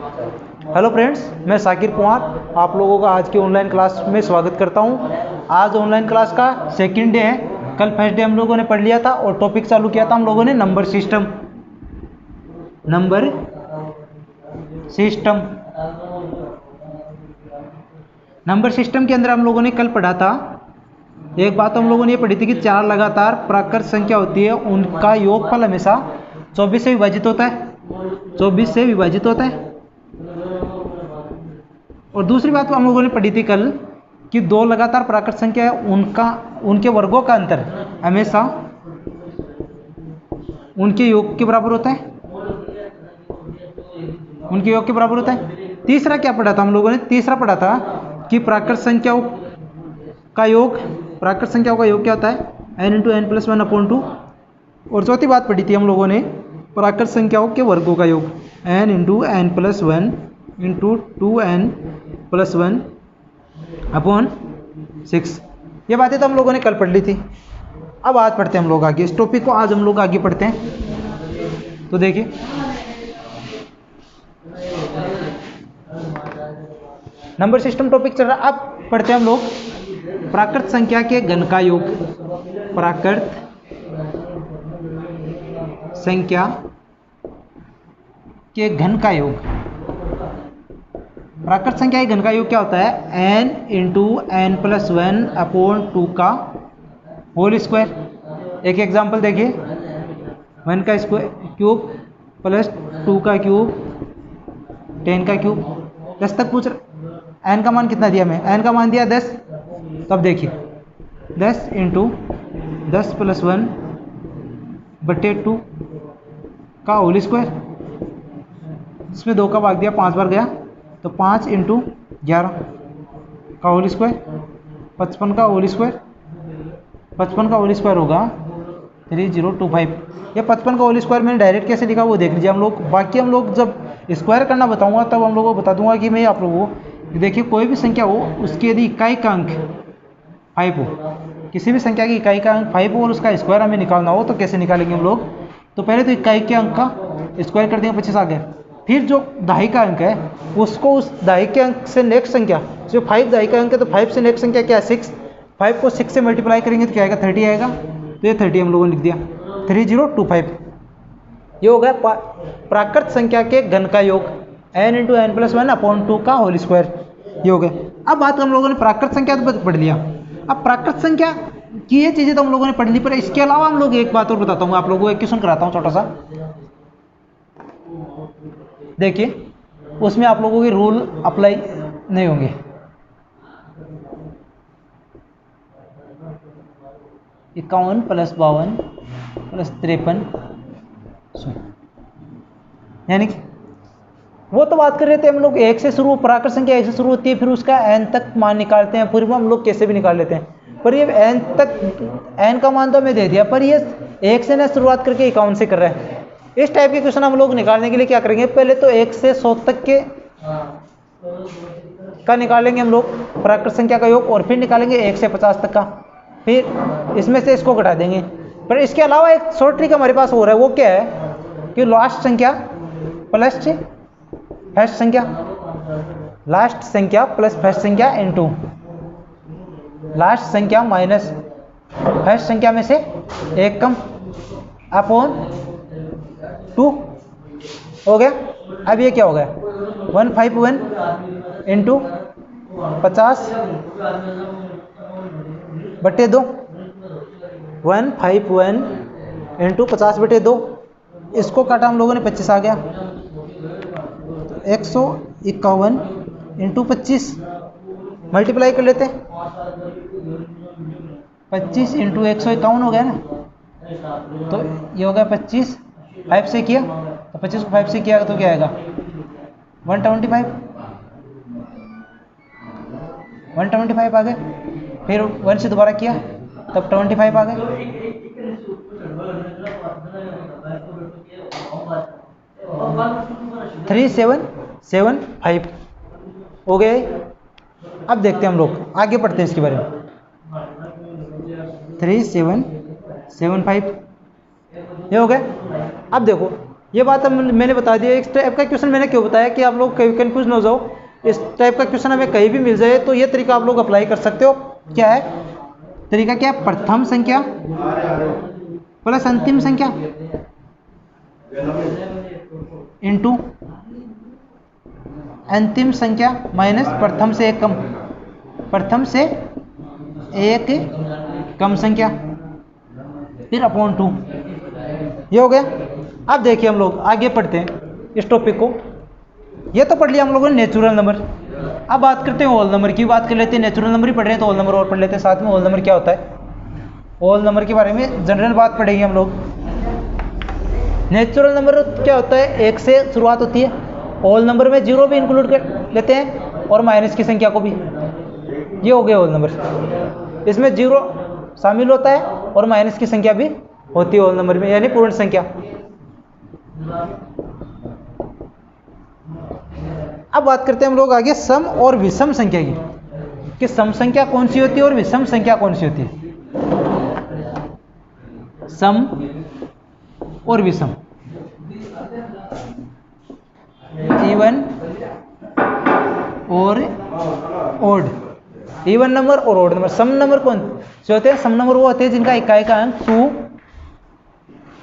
Hello friends, मैं साकिर कुमार आप लोगों का आज की ऑनलाइन क्लास में स्वागत करता हूं। आज ऑनलाइन क्लास का सेकंड डे है। कल फर्स्ट डे हम लोगों ने पढ़ लिया था और टॉपिक चालू किया था हम लोगों ने नंबर सिस्टम। नंबर सिस्टम के अंदर हम लोगों ने कल पढ़ा था, एक बात हम लोगों ने ये पढ़ी थी कि चार लगातार प्राकृत संख्या होती है, उनका योगफल हमेशा 24 से विभाजित होता है। 24 से विभाजित होता है। और दूसरी बात हम लोगों ने पढ़ी थी कल कि दो लगातार प्राकृत संख्या है, उनके वर्गों का अंतर हमेशा उनके योग के बराबर होता है। उनके योग के बराबर होता है। तीसरा क्या पढ़ा था हम लोगों ने? तीसरा पढ़ा था कि प्राकृत संख्याओं का योग क्या होता है? n×n+1/2। और चौथी बात पढ़ी थी हम लोगों ने प्राकृत संख्याओं के वर्गों का योग n×n+1/2n+1/6। ये बातें तो हम लोगों ने कल पढ़ ली थी। अब आज पढ़ते हैं हम लोग आगे इस टॉपिक को। आज हम लोग आगे पढ़ते हैं, तो देखिए नंबर सिस्टम टॉपिक चल रहा है। अब पढ़ते हैं हम लोग प्राकृत संख्या के घन का योग। प्राकृत संख्या के घन का योग। प्राकृत संख्या के घन का योग क्या होता है? n×n+1/2 का होल स्क्वायर। एक एग्जांपल देखिए, 1 का क्यूब प्लस 2 का क्यूब 10 का क्यूब। 10 तक पूछ रहा। n का मान कितना दिया? मैं n का मान दिया 10। तब देखिए 10 × 10+1/2 का होल स्क्वायर। इसमें 2 का भाग दिया, 5 बार गया, तो 5 × 11 का होल स्क्वायर। 55 का होल स्क्वायर। 55 का होल स्क्वायर होगा 3025। ये 55 का होल स्क्वायर मैंने डायरेक्ट कैसे लिखा वो देख लीजिए हम लोग। बाकी हम लोग जब स्क्वायर करना बताऊंगा तब हम लोगों को बता दूंगा कि मैं आप लोगों को देखिए कोई भी संख्या हो उसकी यदि इकाई का अंक 5 हो, किसी भी संख्या की इकाई का अंक 5 हो और उसका स्क्वायर हमें निकालना हो तो कैसे निकालेंगे हम लोग? तो पहले तो इकाई के अंक का स्क्वायर कर देंगे, 25 आ गया। फिर जो दहाई का अंक है उसको उस दहाई के अंक से नेक्स्ट संख्या, जो 5 दहाई का अंक है तो 5 से नेक्स्ट संख्या क्या है? 6। 5 को 6 से मल्टीप्लाई करेंगे तो क्या आएगा? 30 आएगा। तो ये 30 हम लोगों ने लिख दिया, 3025। ये हो गया प्राकृत संख्या के घन का योग, n×n+1/2 का होल स्क्वायर। ये हो गया। अब बात हम लोगों ने प्राकृत संख्या तो पढ़ लिया। अब प्राकृत संख्या की ये चीजें तो हम लोगों ने पढ़ ली, पर इसके अलावा हम लोग एक बात और बताता हूँ आप लोगों को। एक क्वेश्चन कराता हूँ छोटा सा, देखिए उसमें आप लोगों के रूल अप्लाई नहीं होंगे। इक्यावन + 52 + 53, यानी कि वो तो बात कर रहे थे हम लोग एक से शुरू, प्राकृत संख्या 1 से शुरू होती है, फिर उसका n तक मान निकालते हैं। फिर हम लोग कैसे भी निकाल लेते हैं, पर ये n का मान तो हमें दे दिया, पर ये 1 से ना शुरुआत करके 51 से कर रहे हैं। इस टाइप के क्वेश्चन हम लोग निकालने के लिए क्या करेंगे? पहले तो 1 से 100 तक के का निकालेंगे हम लोग प्राकृत संख्या का योग, और फिर निकालेंगे 1 से 50 तक का। फिर इसमें से इसको घटा देंगे। पर इसके अलावा एक शॉर्ट ट्रिक हमारे पास हो रहा है, वो क्या है कि लास्ट संख्या प्लस फर्स्ट संख्या, लास्ट संख्या प्लस फर्स्ट संख्या इनटू लास्ट संख्या माइनस फर्स्ट संख्या में से एक कम अपॉन 2 हो गया। अब ये क्या हो गया? 151 × 50/2। 151 × 50/2। इसको काटा हम लोगों ने, 25 आ गया। 151 × 25 मल्टीप्लाई कर लेते हैं। 25 × 151 हो गया ना, तो ये हो गया 25। 5 से किया तो 25 को 5 से किया तो क्या आएगा? 125 आ गए। फिर 1 से दोबारा किया तब 25 आ गए। 3775 हो गए। अब देखते हैं हम लोग आगे पढ़ते हैं इसके बारे में। 3775 ये हो गया। अब देखो ये बात मैंने बता दी। इस टाइप का क्वेश्चन मैंने क्यों बताया कि आप लोग कहीं कंफ्यूज ना हो जाओ। इस टाइप का क्वेश्चन हमें कहीं भी मिल जाए तो ये तरीका आप लोग अप्लाई कर सकते हो। क्या है तरीका? क्या है? प्रथम संख्या प्लस अंतिम संख्या इंटू अंतिम संख्या माइनस प्रथम से एक कम, प्रथम से एक कम संख्या, फिर अपॉन 2। ये हो गया। अब देखिए हम लोग आगे पढ़ते हैं इस टॉपिक को। ये तो पढ़ लिया हम लोगों ने नेचुरल नंबर। अब बात करते हैं होल नंबर की। बात कर लेते हैं, नेचुरल नंबर ही पढ़ रहे हैं तो होल नंबर और पढ़ लेते हैं साथ में। होल नंबर क्या होता है? होल नंबर के बारे में जनरल बात पढ़ेंगे हम लोग। नेचुरल नंबर क्या होता है? एक से शुरुआत होती है। होल नंबर में जीरो भी इंक्लूड कर लेते हैं और माइनस की संख्या को भी। ये हो गया होल नंबर। इसमें जीरो शामिल होता है और माइनस की संख्या भी होती है होल नंबर में, यानी पूर्ण संख्या। अब बात करते हैं हम लोग आगे सम और विषम संख्या की, कि सम संख्या कौन सी होती है और विषम संख्या कौन सी होती है। सम और विषम, इवन और ओड, इवन नंबर और ओड नंबर। सम नंबर कौन से होते हैं? सम नंबर वो होते हैं जिनका इकाई का अंक 2,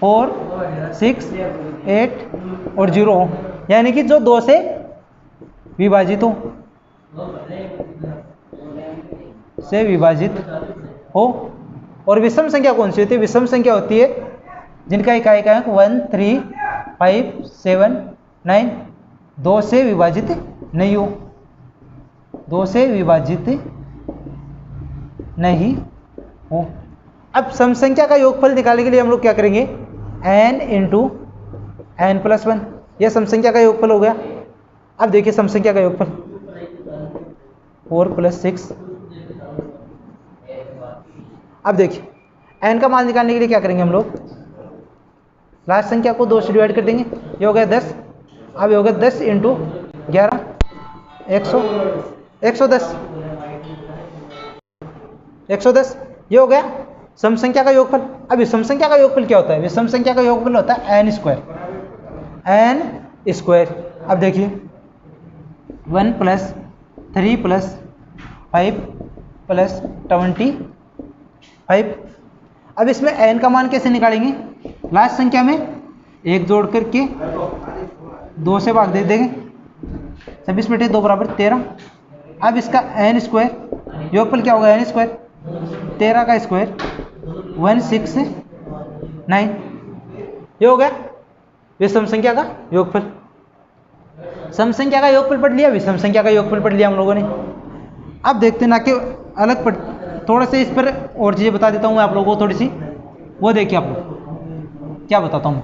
4, 6, 8 और 0 हो, यानी कि जो 2 से विभाजित हो, और विषम संख्या कौन सी होती है? विषम संख्या होती है जिनका इकाई का अंक 1, 3, 5, 7, 9 2 से विभाजित नहीं हो, 2 से विभाजित नहीं हो। अब सम संख्या का योगफल निकालने के लिए हम लोग क्या करेंगे? n इंटू n प्लस 1, यह सम संख्या का योगफल हो गया। अब देखिए सम संख्या का योगफल 4 + 6। अब देखिए n का मान निकालने के लिए क्या करेंगे हम लोग? लास्ट संख्या को 2 से डिवाइड कर देंगे, ये हो गया 10। अब ये हो गया 10 इंटू 11, 110, ये हो गया सम संख्या का योगफल। अब विषम संख्या का योगफल क्या होता है? विषम संख्या का योगफल होता है n स्क्वायर। अब देखिए 1 + 3 + 5 + 25। अब इसमें n का मान कैसे निकालेंगे? लास्ट संख्या में 1 जोड़ करके 2 से भाग दे देंगे, 26 बटे 2 बराबर 13। अब इसका n स्क्वायर योगफल क्या होगा? n स्क्वायर 13 का स्क्वायर 169। ये हो गया विषम संख्या का योगफल। सम संख्या का योगफल पढ़ लिया, विषम संख्या का योगफल पढ़ लिया हम लोगों ने। अब देखते हैं ना कि अलग पढ़, थोड़ा से इस पर और चीज़ें बता देता हूँ मैं आप लोगों को थोड़ी सी। वो देखिए आप लोग क्या बताता हूँ।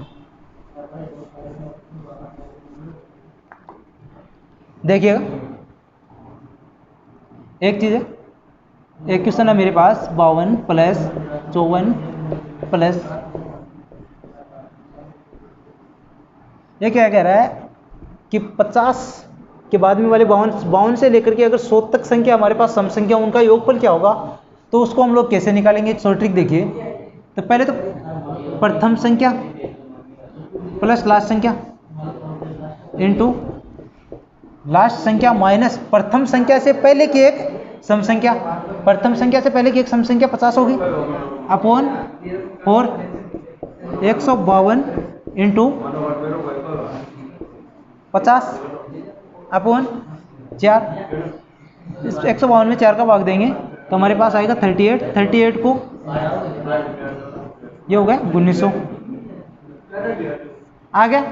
देखिएगा एक चीज़ है, एक क्वेश्चन है मेरे पास 52 + 54 प्लस, ये क्या कह रहा है कि 50 के बाद में वाले 52 से लेकर के अगर 100 तक संख्या हमारे पास सम संख्या, उनका योगफल क्या होगा? तो उसको हम लोग कैसे निकालेंगे? एक शॉर्ट ट्रिक देखिए। तो पहले तो प्रथम संख्या प्लस लास्ट संख्या इंटू लास्ट संख्या माइनस प्रथम संख्या से पहले की एक सम संख्या। प्रथम संख्या से पहले की एक सम संख्या 50 होगी, अपॉन 4, 152 इंटू 50 अपॉन 4। इस 152 में 4 का भाग देंगे तो हमारे पास आएगा 38। 38 को ये हो गया 1900 आ गया।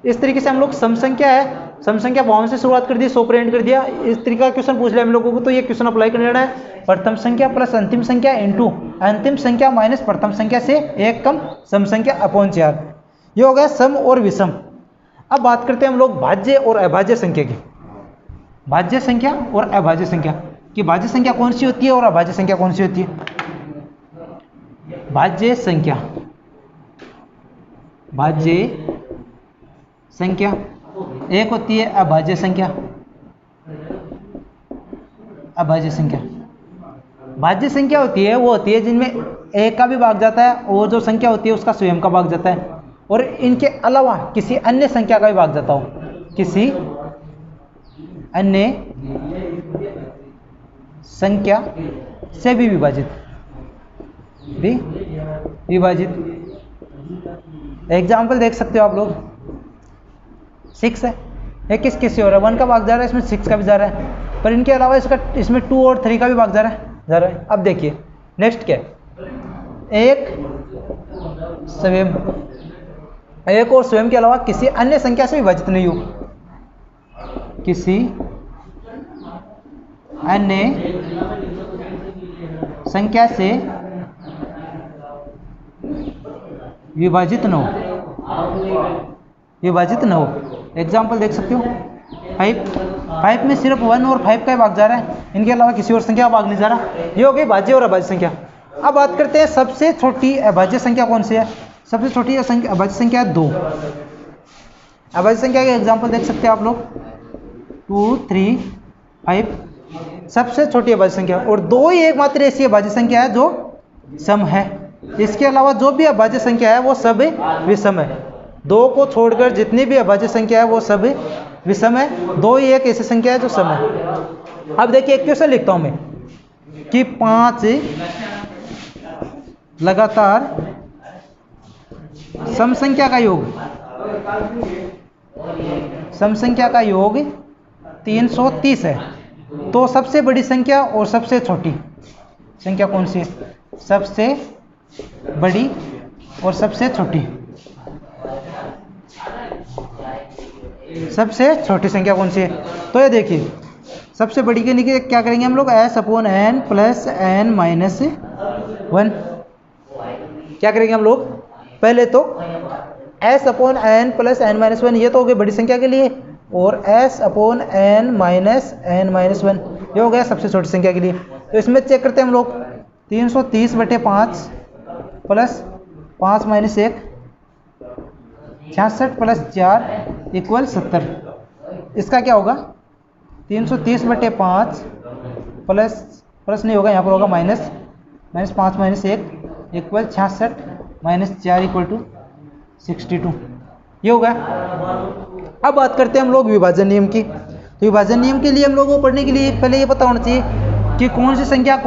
इस तरीके से हम लोग सम संख्या है, सम संख्या 52 से शुरुआत कर दी, 100 पर एंड कर दिया। इस तरीके का क्वेश्चन पूछ लिया हम लोगों को, तो ये क्वेश्चन अप्लाई करना है। प्रथम संख्या प्लस अंतिम संख्या इंटू अंतिम संख्या माइनस प्रथम संख्या से एक कम सम संख्या अपॉन 4। ये हो गया सम और विषम। अब बात करते हैं हम लोग भाज्य और अभाज्य संख्या की। भाज्य संख्या और अभाज्य संख्या कि भाज्य संख्या कौन सी होती है और अभाज्य संख्या कौन सी होती है। भाज्य संख्या, भाज्य संख्या एक होती है अभाज्य संख्या। अभाज्य संख्या, भाज्य संख्या होती है वो होती है जिनमें एक का भी भाग जाता है और जो संख्या होती है उसका स्वयं का भाग जाता है। और इनके अलावा किसी अन्य संख्या का भी भाग जाता हो, किसी अन्य संख्या से भी विभाजित एग्जाम्पल देख सकते हो आप लोग। 6 है, ये किस किस से हो रहा है, 1 का भाग जा रहा है, इसमें 6 का भी जा रहा है, पर इनके अलावा इसमें 2 और 3 का भी भाग जा रहा है। अब देखिए नेक्स्ट क्या है, एक और स्वयं के अलावा किसी अन्य संख्या से विभाजित नहीं हो, किसी अन्य संख्या से विभाजित न हो। एग्जाम्पल देख सकते हो, 5 में सिर्फ 1 और 5 का ही भाग जा रहा है, इनके अलावा किसी और संख्या का भाग नहीं जा रहा। ये हो गई भाज्य और अभाज्य संख्या। अब बात करते हैं सबसे छोटी अभाज्य संख्या कौन सी है। सबसे छोटी अभाज्य संख्या है 2। अभाज्य संख्या के एग्जाम्पल देख सकते हैं आप लोग, 2, 3, 5 सबसे छोटी अभाज्य संख्या, और 2 ही एकमात्र ऐसी अभाज्य संख्या है जो सम है। इसके अलावा जो भी अभाज्य संख्या है वो सब विषम है। 2 को छोड़कर जितनी भी अभाज्य संख्या है वो सब विषम है। 2 ही एक ऐसी संख्या है जो सम है। अब देखिए एक क्वेश्चन लिखता हूं मैं कि 5 लगातार सम संख्या का योग 330 है, तो सबसे बड़ी संख्या और सबसे छोटी संख्या कौन सी है। सबसे बड़ी और सबसे छोटी संख्या कौन सी है। तो ये देखिए सबसे बड़ी के लिए क्या करेंगे हम लोग, s/n + n - 1 क्या करेंगे हम लोग। पहले तो s/n + n - 1 ये तो हो गई बड़ी संख्या के लिए, और s/n - n - 1 ये हो गया सबसे छोटी संख्या के लिए। तो इसमें चेक करते हैं हम लोग, 330/5 + 5 - 1 66 + 4 = 70। इसका क्या होगा, 330/5 प्लस नहीं होगा, यहाँ पर होगा माइनस 5 - 1 = 66 - 4 = 62। ये होगा। अब बात करते हैं हम लोग विभाजन नियम की। तो विभाजन नियम के लिए हम लोगों को पढ़ने के लिए पहले ये पता होना चाहिए कि कौन सी संख्या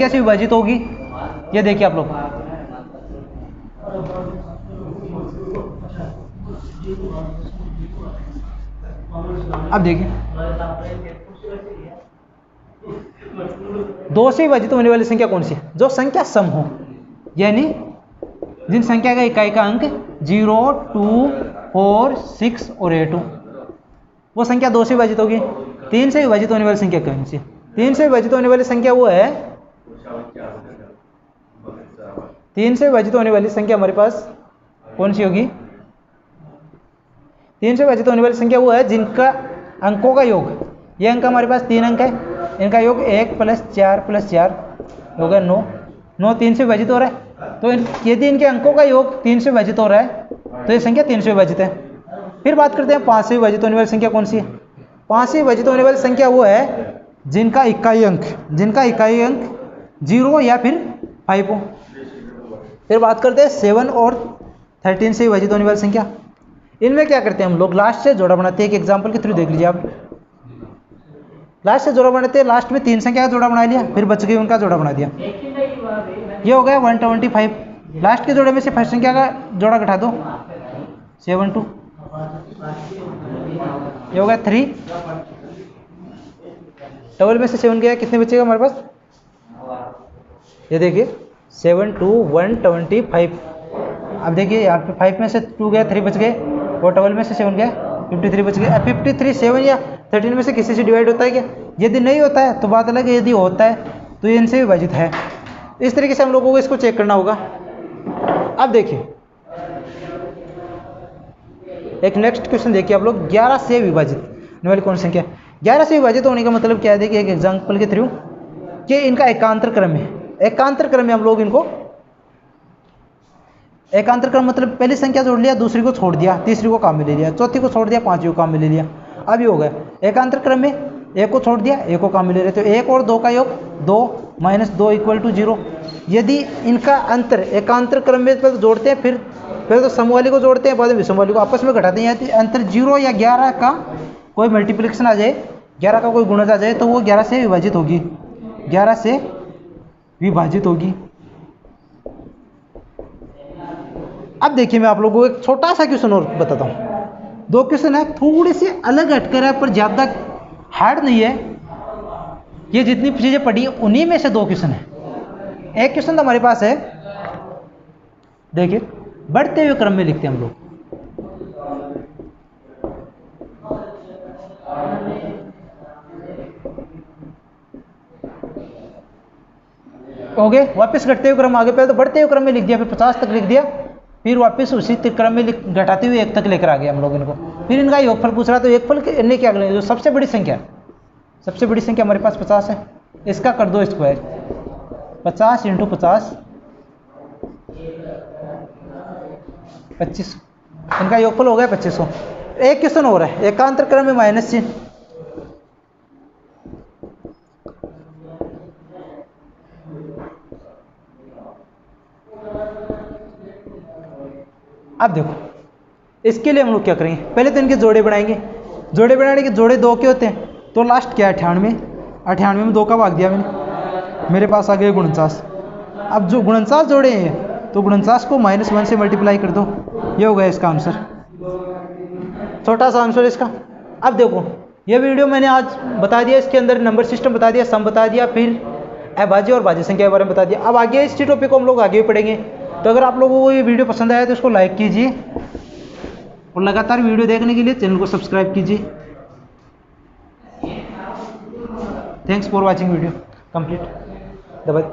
से विभाजित होगी। ये देखिए आप लोग, अब देखिए 2 से विभाजित होने वाली संख्या कौन सी है, जो संख्या सम हो, यानी जिन संख्या का इकाई का अंक 0, 2, 4, 6 और 8 हो, वो संख्या 2 से विभाजित होगी। 3 से विभाजित होने वाली संख्या कौन सी है। 3 से विभाजित होने वाली संख्या वो है, 3 से विभाजित होने वाली संख्या हमारे पास कौन सी होगी। 3 से विभाजित होने वाली संख्या वो है जिनका अंकों का योग, ये अंक हमारे पास 3 अंक है, इनका योग 1 + 4 + 4 होगा 9। 9 3 से विभाजित हो रहा है, तो यदि इनके अंकों का योग 3 से विभाजित हो रहा है तो ये संख्या 3 से विभाजित है। फिर बात करते हैं 5 से विभाजित होने वाली संख्या कौन सी है। 5 से विभाजित होने वाली संख्या वो है जिनका इकाई अंक 0 या फिर 5 हो। फिर बात करते हैं 7 और 13 से विभाजित होने वाली संख्या। इनमें क्या करते हैं हम लोग, लास्ट से जोड़ा बनाते हैं। एक एग्जांपल के थ्रू देख लीजिए आप, लास्ट से जोड़ा बनाते हैं। लास्ट में 3 संख्या का जोड़ा बना लिया, फिर बच गई उनका जोड़ा बना दिया, ये हो गया 125। लास्ट के जोड़े में से फर्स्ट संख्या का जोड़ा घटा दो, 72, ये हो गया 3। डबल में से 7 गया, कितने बचेगा हमारे पास, ये देखिए 7 2 125। अब देखिए यहाँ पे 5 में से 2 गया, 3 बच गए, और डबल में से 7 गया, 53 बच गए। 53 7 या 13 में से किसी से डिवाइड होता है क्या। यदि नहीं होता है तो बात अलग है, यदि होता है तो ये इनसे विभाजित है। इस तरीके से हम लोगों को इसको चेक करना होगा। अब देखिए एक नेक्स्ट क्वेश्चन देखिए आप लोग, 11 से विभाजित होने वाली कौन सी संख्या। 11 से विभाजित होने का मतलब क्या है, देखिए एक एग्जांपल के थ्रू कि इनका एकांतर क्रम है। एकांतर क्रम में हम लोग इनको, एकांतर क्रम मतलब पहली संख्या जोड़ लिया, दूसरी को छोड़ दिया, तीसरी को काम में ले लिया, चौथी को छोड़ दिया, पांचवी को काम में ले लिया। अब ये हो गया एकांतर क्रम में, एक को छोड़ दिया, एक को काम में ले रहे, तो 1 और 2 का योग 2 - 2 = 0। यदि इनका अंतर एकांतर क्रम में जोड़ते हैं फिर पहले तो सम वाली को जोड़ते हैं, बाद में विषम वाली को आपस में घटाते हैं। यदि अंतर 0 या 11 का कोई मल्टीप्लिकेशन आ जाए, 11 का कोई गुणज आ जाए, तो वो 11 से विभाजित होगी, 11 से विभाजित होगी। अब देखिए मैं आप लोगों को एक छोटा सा क्वेश्चन और बताता हूँ। 2 क्वेश्चन है, थोड़े से अलग हटकर है पर ज़्यादा हार्ड नहीं है। ये जितनी चीज़ें पढ़ी उन्हीं में से 2 क्वेश्चन है। एक क्वेश्चन तो हमारे पास है, देखिए बढ़ते हुए क्रम में लिखते हैं हम लोग। हो गए, वापस घटते हुए क्रम आगे, पहले तो बढ़ते हुए क्रम में लिख दिया, फिर 50 तक लिख दिया, फिर वापस उसी क्रम में घटाते हुए 1 तक लेकर आ गया हम लोग इनको। फिर इनका योगफल पूछ रहा, तो योगफल करने क्या करेंगे, जो सबसे बड़ी संख्या हमारे पास 50 है, इसका कर दो स्क्वायर, 50 × 50 25, इनका योगफल हो गया 2500। एक क्वेश्चन हो रहा है, एकांतर क्रम में माइनस चिन्ह। अब देखो इसके लिए हम लोग क्या करेंगे, पहले तो इनके जोड़े बनाएंगे। जोड़े बनाने के जोड़े 2 के होते हैं, तो लास्ट क्या है 98, 98 में 2 का भाग दिया मैंने, मेरे पास आ गए 49। अब जो 49 जोड़े हैं, तो 49 को -1 से मल्टीप्लाई कर दो, ये हो गया इसका आंसर, छोटा सा आंसर इसका। अब देखो ये वीडियो मैंने आज बता दिया, इसके अंदर नंबर सिस्टम बता दिया, सम बता दिया, फिर अभाज्य और भाज्य संख्या के बारे में बता दिया। अब आगे इस टॉपिक को हम लोग आगे भी पढ़ेंगे। तो अगर आप लोगों को ये वीडियो पसंद आया तो इसको लाइक कीजिए और लगातार वीडियो देखने के लिए चैनल को सब्सक्राइब कीजिए। Thanks for watching video complete. दबाइए।